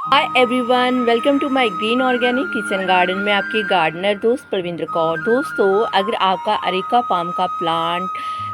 Hi everyone, welcome to my green organic kitchen garden में आपकी gardener दोस्त प्रविंद्र कौर। दोस्तों, अगर आपका अरेका पाम का प्लांट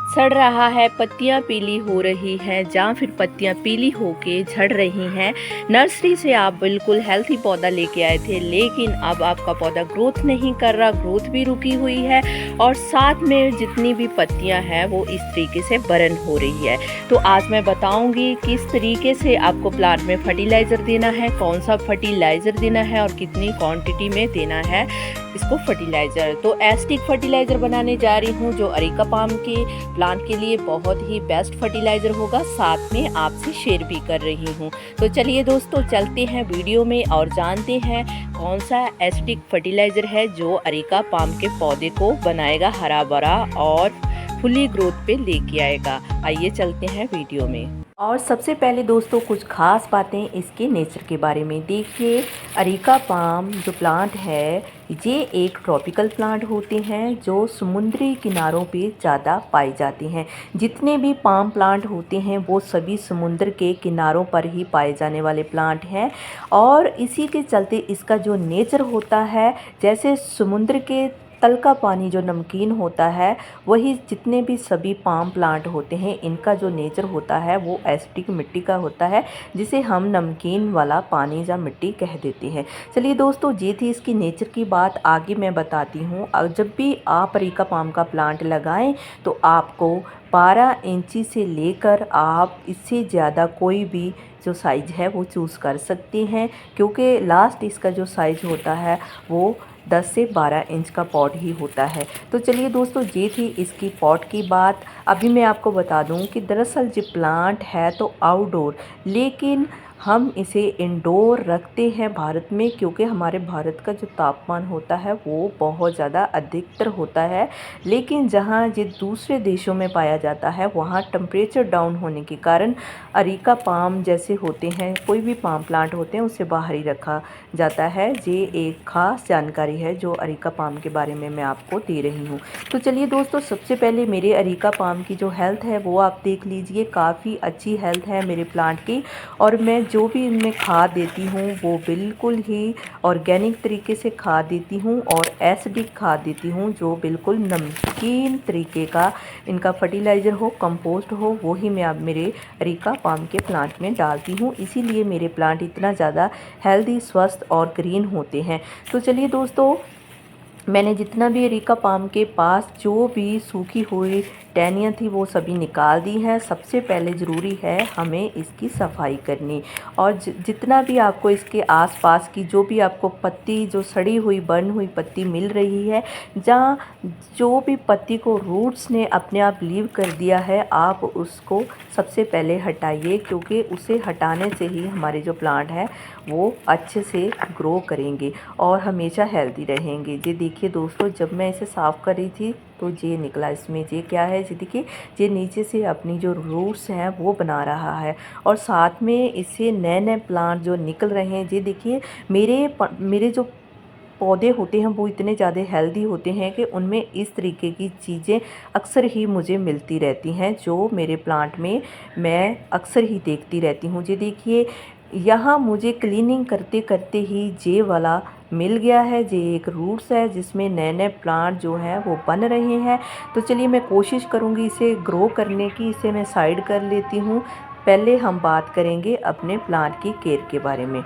सड़ रहा है, पत्तियां पीली हो रही हैं या फिर पत्तियां पीली होके झड़ रही हैं, नर्सरी से आप बिल्कुल हेल्थी पौधा लेके आए थे लेकिन अब आपका पौधा ग्रोथ नहीं कर रहा, ग्रोथ भी रुकी हुई है और साथ में जितनी भी पत्तियां हैं वो इस तरीके से बर्न हो रही है। तो आज मैं बताऊंगी किस तरीके से आपको प्लांट में फर्टिलाइज़र देना है, कौन सा फर्टिलाइज़र देना है और कितनी क्वांटिटी में देना है इसको फर्टिलाइज़र। तो एस्टिक फर्टिलाइज़र बनाने जा रही हूँ जो अरेका पाम के प्लांट के लिए बहुत ही बेस्ट फर्टिलाइज़र होगा, साथ में आपसे शेयर भी कर रही हूँ। तो चलिए दोस्तों, चलते हैं वीडियो में और जानते हैं कौन सा एस्टिक फर्टिलाइज़र है जो अरेका पाम के पौधे को बनाएगा हरा भरा और फुली ग्रोथ पे लेके आएगा। आइए चलते हैं वीडियो में। और सबसे पहले दोस्तों कुछ खास बातें इसके नेचर के बारे में। देखिए, अरेका पाम जो प्लांट है ये एक ट्रॉपिकल प्लांट होते हैं जो समुद्री किनारों पे ज़्यादा पाए जाते हैं। जितने भी पाम प्लांट होते हैं वो सभी समुद्र के किनारों पर ही पाए जाने वाले प्लांट हैं और इसी के चलते इसका जो नेचर होता है, जैसे समुद्र के तल का पानी जो नमकीन होता है, वही जितने भी सभी पाम प्लांट होते हैं इनका जो नेचर होता है वो एसिडिक मिट्टी का होता है, जिसे हम नमकीन वाला पानी या मिट्टी कह देते हैं। चलिए दोस्तों, ये थी इसकी नेचर की बात। आगे मैं बताती हूँ। जब भी आप अरेका पाम का प्लांट लगाएं तो आपको 12 इंची से लेकर आप इससे ज़्यादा कोई भी जो साइज़ है वो चूज़ कर सकते हैं, क्योंकि लास्ट इसका जो साइज़ होता है वो 10 से 12 इंच का पॉट ही होता है। तो चलिए दोस्तों, ये थी इसकी पॉट की बात। अभी मैं आपको बता दूं कि दरअसल ये प्लांट है तो आउटडोर, लेकिन हम इसे इंडोर रखते हैं भारत में, क्योंकि हमारे भारत का जो तापमान होता है वो बहुत ज़्यादा अधिकतर होता है। लेकिन जहाँ ये दूसरे देशों में पाया जाता है वहाँ टेम्परेचर डाउन होने के कारण अरेका पाम जैसे होते हैं, कोई भी पाम प्लांट होते हैं, उसे बाहर ही रखा जाता है। ये एक ख़ास जानकारी है जो अरेका पाम के बारे में मैं आपको दे रही हूँ। तो चलिए दोस्तों, सबसे पहले मेरे अरेका पाम की जो हेल्थ है वो आप देख लीजिए। काफ़ी अच्छी हेल्थ है मेरे प्लांट की और मैं जो भी इनमें खाद देती हूँ वो बिल्कुल ही ऑर्गेनिक तरीके से खाद देती हूँ और एसिडिक खाद देती हूँ, जो बिल्कुल नमकीन तरीके का इनका फर्टिलाइज़र हो, कंपोस्ट हो, वो ही मैं अब मेरे अरेका पाम के प्लांट में डालती हूँ। इसीलिए मेरे प्लांट इतना ज़्यादा हेल्दी, स्वस्थ और ग्रीन होते हैं। तो चलिए दोस्तों, मैंने जितना भी अरेका पाम के पास जो भी सूखी हुई टहनियाँ थी वो सभी निकाल दी हैं। सबसे पहले ज़रूरी है हमें इसकी सफाई करनी, और जितना भी आपको इसके आसपास की जो भी आपको पत्ती, जो सड़ी हुई बर्न हुई पत्ती मिल रही है, जहाँ जो भी पत्ती को रूट्स ने अपने आप लीव कर दिया है, आप उसको सबसे पहले हटाइए, क्योंकि उसे हटाने से ही हमारे जो प्लांट हैं वो अच्छे से ग्रो करेंगे और हमेशा हेल्दी रहेंगे। ये देखिए दोस्तों, जब मैं इसे साफ़ कर रही थी तो ये निकला। इसमें ये क्या है, ये देखिए, ये नीचे से अपनी जो रूट्स हैं वो बना रहा है और साथ में इससे नए नए प्लांट जो निकल रहे हैं। ये देखिए, मेरे जो पौधे होते हैं वो इतने ज़्यादा हेल्दी होते हैं कि उनमें इस तरीके की चीज़ें अक्सर ही मुझे मिलती रहती हैं, जो मेरे प्लांट में मैं अक्सर ही देखती रहती हूँ। ये देखिए, यहाँ मुझे क्लीनिंग करते करते ही जे वाला मिल गया है। जे एक रूट्स है जिसमें नए नए प्लांट जो हैं वो बन रहे हैं। तो चलिए, मैं कोशिश करूँगी इसे ग्रो करने की। इसे मैं साइड कर लेती हूँ। पहले हम बात करेंगे अपने प्लांट की केयर के बारे में।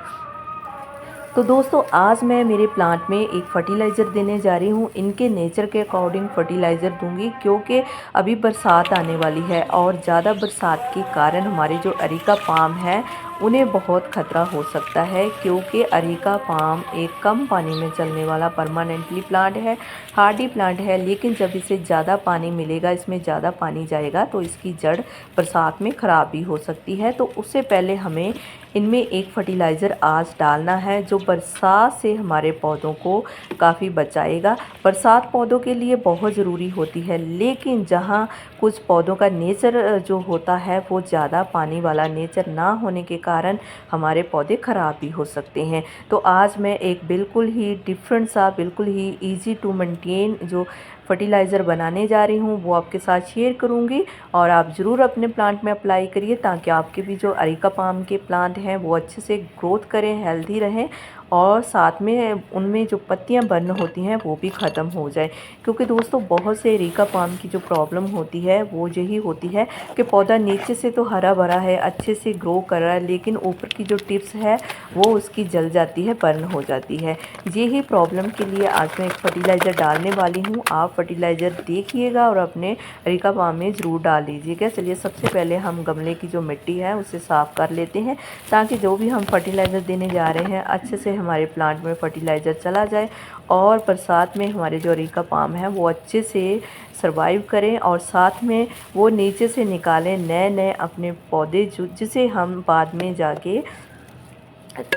तो दोस्तों, आज मैं मेरे प्लांट में एक फर्टिलाइज़र देने जा रही हूँ। इनके नेचर के अकॉर्डिंग फर्टिलाइज़र दूंगी, क्योंकि अभी बरसात आने वाली है और ज़्यादा बरसात के कारण हमारे जो अरेका पाम है उन्हें बहुत ख़तरा हो सकता है, क्योंकि अरेका पाम एक कम पानी में चलने वाला परमानेंटली प्लांट है, हार्डी प्लांट है। लेकिन जब इसे ज़्यादा पानी मिलेगा, इसमें ज़्यादा पानी जाएगा तो इसकी जड़ बरसात में ख़राब भी हो सकती है। तो उससे पहले हमें इनमें एक फर्टिलाइज़र आज डालना है जो बरसात से हमारे पौधों को काफ़ी बचाएगा। बरसात पौधों के लिए बहुत ज़रूरी होती है, लेकिन जहाँ कुछ पौधों का नेचर जो होता है वो ज़्यादा पानी वाला नेचर ना होने के कारण हमारे पौधे ख़राब भी हो सकते हैं। तो आज मैं एक बिल्कुल ही डिफरेंट सा, बिल्कुल ही ईजी टू मेंटेन जो फर्टिलाइज़र बनाने जा रही हूँ वो आपके साथ शेयर करूँगी, और आप ज़रूर अपने प्लांट में अप्लाई करिए ताकि आपके भी जो अरेका पाम के प्लांट हैं वो अच्छे से ग्रोथ करें, हेल्दी रहें, और साथ में उनमें जो पत्तियां बर्न होती हैं वो भी ख़त्म हो जाए। क्योंकि दोस्तों बहुत से अरेका पाम की जो प्रॉब्लम होती है वो यही होती है कि पौधा नीचे से तो हरा भरा है, अच्छे से ग्रो कर रहा है, लेकिन ऊपर की जो टिप्स है वो उसकी जल जाती है, बर्न हो जाती है। यही प्रॉब्लम के लिए आज मैं एक फर्टिलाइज़र डालने वाली हूँ। आप फर्टिलाइज़र देखिएगा और अपने अरेका पाम में ज़रूर डाल लीजिएगा। चलिए सबसे पहले हम गमले की जो मिट्टी है उसे साफ़ कर लेते हैं ताकि जो भी हम फर्टिलाइज़र देने जा रहे हैं अच्छे से हमारे प्लांट में फर्टिलाइज़र चला जाए, और बरसात में हमारे जो अरेका पाम है वो अच्छे से सरवाइव करें, और साथ में वो नीचे से निकालें नए नए अपने पौधे जिसे हम बाद में जाके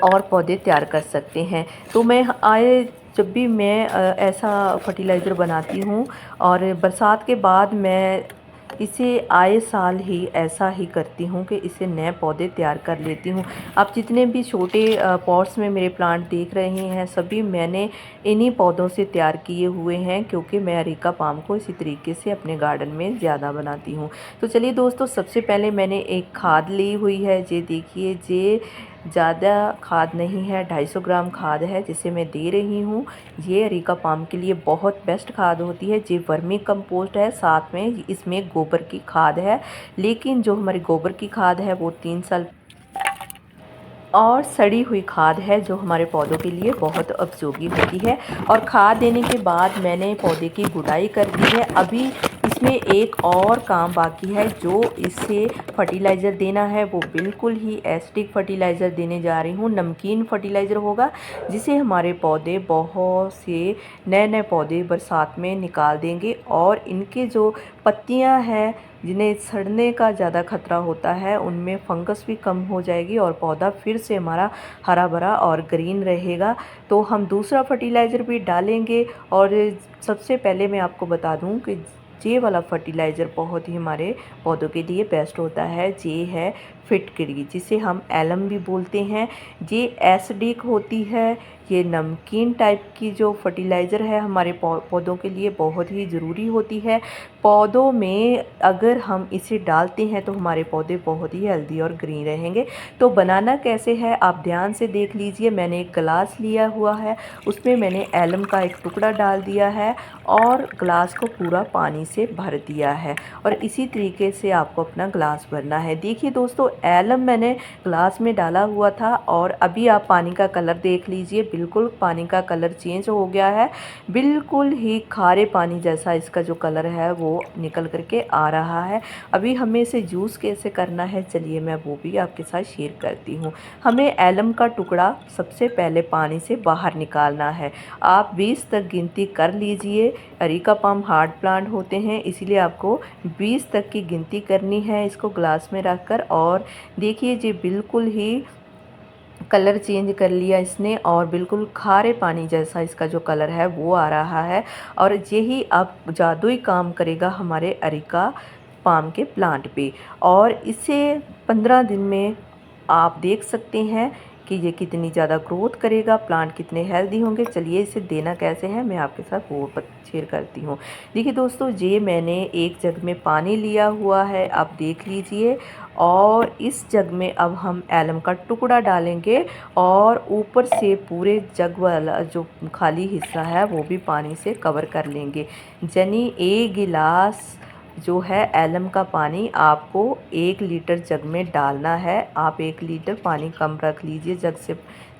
और पौधे तैयार कर सकते हैं। तो मैं आए जब भी मैं ऐसा फर्टिलाइज़र बनाती हूँ और बरसात के बाद मैं इसे आए साल ही ऐसा ही करती हूँ कि इसे नए पौधे तैयार कर लेती हूँ। आप जितने भी छोटे पॉट्स में मेरे प्लांट देख रहे हैं सभी मैंने इन्हीं पौधों से तैयार किए हुए हैं, क्योंकि मैं अरेका पाम को इसी तरीके से अपने गार्डन में ज़्यादा बनाती हूँ। तो चलिए दोस्तों सबसे पहले मैंने एक खाद ली हुई है, ये देखिए, ये ज़्यादा खाद नहीं है, 250 ग्राम खाद है जिसे मैं दे रही हूँ। ये अरेका पाम के लिए बहुत बेस्ट खाद होती है। ये वर्मी कंपोस्ट है, साथ में इसमें गोबर की खाद है, लेकिन जो हमारी गोबर की खाद है वो 3 साल और सड़ी हुई खाद है जो हमारे पौधों के लिए बहुत उपयोगी होती है। और खाद देने के बाद मैंने पौधे की गुड़ाई कर दी है। अभी इसमें एक और काम बाकी है, जो इससे फर्टिलाइज़र देना है वो बिल्कुल ही एसिडिक फर्टिलाइज़र देने जा रही हूँ। नमकीन फर्टिलाइज़र होगा जिसे हमारे पौधे बहुत से नए नए पौधे बरसात में निकाल देंगे, और इनके जो पत्तियाँ हैं जिन्हें सड़ने का ज़्यादा खतरा होता है उनमें फंगस भी कम हो जाएगी और पौधा फिर से हमारा हरा भरा और ग्रीन रहेगा। तो हम दूसरा फर्टिलाइज़र भी डालेंगे, और सबसे पहले मैं आपको बता दूं कि ये वाला फर्टिलाइज़र बहुत ही हमारे पौधों के लिए बेस्ट होता है। ये है फिटकिरी, जिसे हम एलम भी बोलते हैं। ये एसिडिक होती है, ये नमकीन टाइप की जो फर्टिलाइज़र है हमारे पौधों के लिए बहुत ही ज़रूरी होती है। पौधों में अगर हम इसे डालते हैं तो हमारे पौधे बहुत ही हेल्दी और ग्रीन रहेंगे। तो बनाना कैसे है आप ध्यान से देख लीजिए। मैंने एक गिलास लिया हुआ है, उसमें मैंने एलम का एक टुकड़ा डाल दिया है और गिलास को पूरा पानी से भर दिया है, और इसी तरीके से आपको अपना गिलास भरना है। देखिए दोस्तों, एलम मैंने गिलास में डाला हुआ था और अभी आप पानी का कलर देख लीजिए, बिल्कुल पानी का कलर चेंज हो गया है। बिल्कुल ही खारे पानी जैसा इसका जो कलर है वो निकल करके आ रहा है। अभी हमें इसे जूस कैसे करना है चलिए मैं वो भी आपके साथ शेयर करती हूँ। हमें एलम का टुकड़ा सबसे पहले पानी से बाहर निकालना है। आप 20 तक गिनती कर लीजिए। अरेका पाम हार्ड प्लांट होते हैं, इसीलिए आपको 20 तक की गिनती करनी है इसको ग्लास में रखकर। और देखिए जी बिल्कुल ही कलर चेंज कर लिया इसने, और बिल्कुल खारे पानी जैसा इसका जो कलर है वो आ रहा है, और यही अब जादुई काम करेगा हमारे अरेका पाम के प्लांट पे। और इसे 15 दिन में आप देख सकते हैं कि ये कितनी ज़्यादा ग्रोथ करेगा, प्लांट कितने हेल्दी होंगे। चलिए इसे देना कैसे है मैं आपके साथ वो शेयर करती हूँ। देखिए दोस्तों, ये मैंने एक जग में पानी लिया हुआ है, आप देख लीजिए, और इस जग में अब हम एलम का टुकड़ा डालेंगे और ऊपर से पूरे जग वाला जो खाली हिस्सा है वो भी पानी से कवर कर लेंगे। यानी 1 गिलास जो है एलम का पानी आपको 1 लीटर जग में डालना है। आप 1 लीटर पानी कम रख लीजिए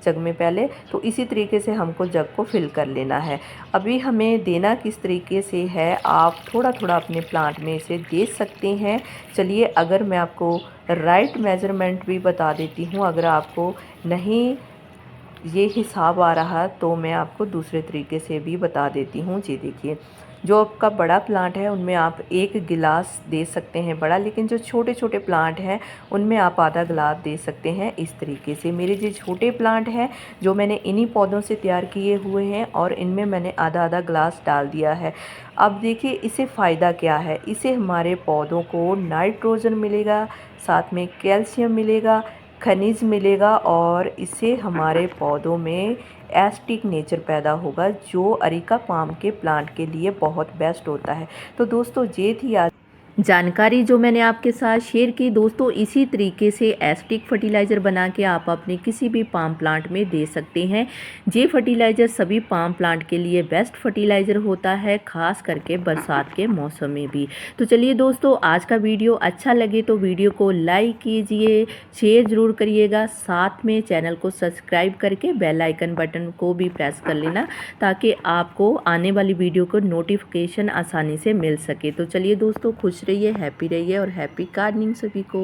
जग में पहले। तो इसी तरीके से हमको जग को फिल कर लेना है। अभी हमें देना किस तरीके से है आप थोड़ा थोड़ा अपने प्लांट में इसे दे सकते हैं। चलिए अगर मैं आपको राइट मेज़रमेंट भी बता देती हूँ, अगर आपको नहीं ये हिसाब आ रहा तो मैं आपको दूसरे तरीके से भी बता देती हूँ। जी देखिए, जो आपका बड़ा प्लांट है उनमें आप 1 गिलास दे सकते हैं बड़ा, लेकिन जो छोटे छोटे प्लांट हैं उनमें आप आधा गिलास दे सकते हैं। इस तरीके से मेरे जो छोटे प्लांट हैं जो मैंने इन्हीं पौधों से तैयार किए हुए हैं, और इनमें मैंने आधा आधा गिलास डाल दिया है। अब देखिए इसे फ़ायदा क्या है, इसे हमारे पौधों को नाइट्रोजन मिलेगा, साथ में कैल्शियम मिलेगा, खनिज मिलेगा और इससे हमारे पौधों में एसिडिक नेचर पैदा होगा, जो अरेका पाम के प्लांट के लिए बहुत बेस्ट होता है। तो दोस्तों ये थी आज जानकारी जो मैंने आपके साथ शेयर की। दोस्तों इसी तरीके से एसिडिक फर्टिलाइज़र बना के आप अपने किसी भी पाम प्लांट में दे सकते हैं। ये फर्टिलाइज़र सभी पाम प्लांट के लिए बेस्ट फर्टिलाइज़र होता है, खास करके बरसात के मौसम में भी। तो चलिए दोस्तों, आज का वीडियो अच्छा लगे तो वीडियो को लाइक कीजिए, शेयर ज़रूर करिएगा, साथ में चैनल को सब्सक्राइब करके बेल आइकन बटन को भी प्रेस कर लेना, ताकि आपको आने वाली वीडियो को नोटिफिकेशन आसानी से मिल सके। तो चलिए दोस्तों, खुश रहिए, हैप्पी रहिए और हैप्पी गार्डनिंग सभी को।